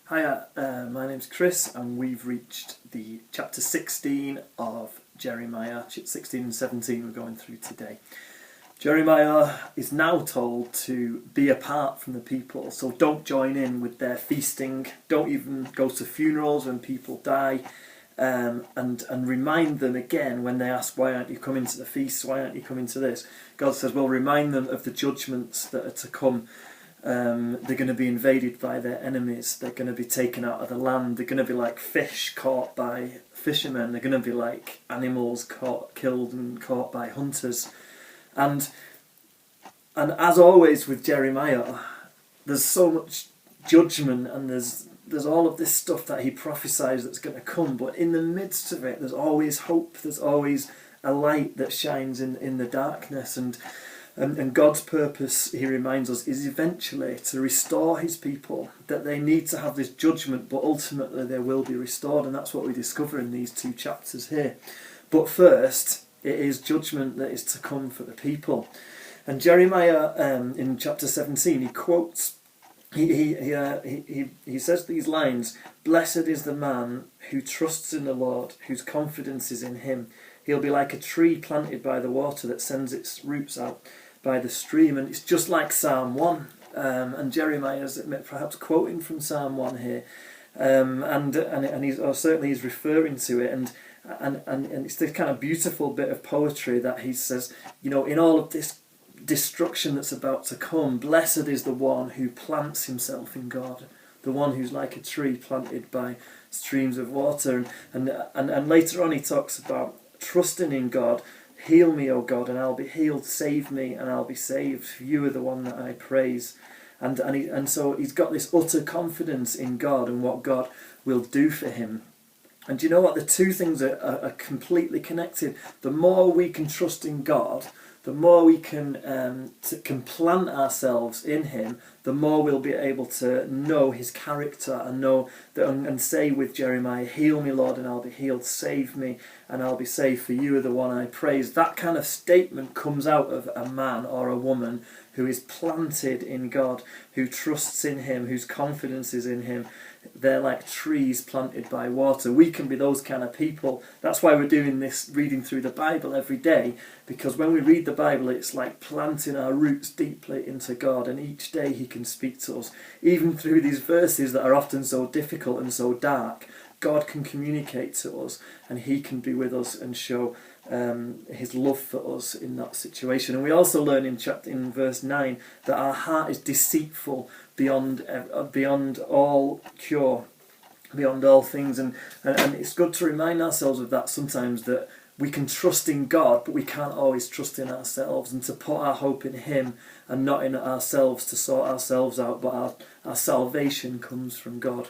Hiya, my name's Chris, and we've reached the chapter 16 of Jeremiah. 16 and 17 we're going through today. Jeremiah is now told to be apart from the people, so don't join in with their feasting, don't even go to funerals when people die, and remind them again when they ask, why aren't you coming to the feasts, why aren't you coming to this? God says, well, remind them of the judgments that are to come. They're going to be invaded by their enemies. They're going to be taken out of the land. They're going to be like fish caught by fishermen. They're going to be like animals killed and caught by hunters. And as always with Jeremiah, there's so much judgment, and there's all of this stuff that he prophesies that's going to come. But in the midst of it, there's always hope. There's always a light that shines in the darkness. And God's purpose, he reminds us, is eventually to restore his people, that they need to have this judgment, but ultimately they will be restored, and that's what we discover in these two chapters here. But first, it is judgment that is to come for the people. And Jeremiah, in chapter 17, he quotes, he says these lines, "Blessed is the man who trusts in the Lord, whose confidence is in him. He'll be like a tree planted by the water that sends its roots out by the stream." And it's just like Psalm 1, and Jeremiah is perhaps quoting from Psalm 1 here, and he's certainly he's referring to it, and it's this kind of beautiful bit of poetry that he says, you know, in all of this destruction that's about to come, blessed is the one who plants himself in God, the one who's like a tree planted by streams of water. And later on he talks about trusting in God. Heal me, O God, and I'll be healed. Save me, and I'll be saved. You are the one that I praise. And so he's got this utter confidence in God and what God will do for him. And do you know what? The two things are completely connected. The more we can trust in God, the more we can plant ourselves in him, the more we'll be able to know his character and know that, and say with Jeremiah, heal me, Lord, and I'll be healed. Save me, and I'll be saved, for you are the one I praise. That kind of statement comes out of a man or a woman who is planted in God, who trusts in him, whose confidence is in him. They're like trees planted by water. We can be those kind of people. That's why we're doing this, reading through the Bible every day, because when we read the Bible, it's like planting our roots deeply into God, and each day he can speak to us. Even through these verses that are often so difficult and so dark, God can communicate to us, and he can be with us and show his love for us in that situation. And we also learn in verse 9 that our heart is deceitful beyond all cure, beyond all things, and it's good to remind ourselves of that sometimes, that we can trust in God, but we can't always trust in ourselves, and to put our hope in him and not in ourselves to sort ourselves out, but our salvation comes from God.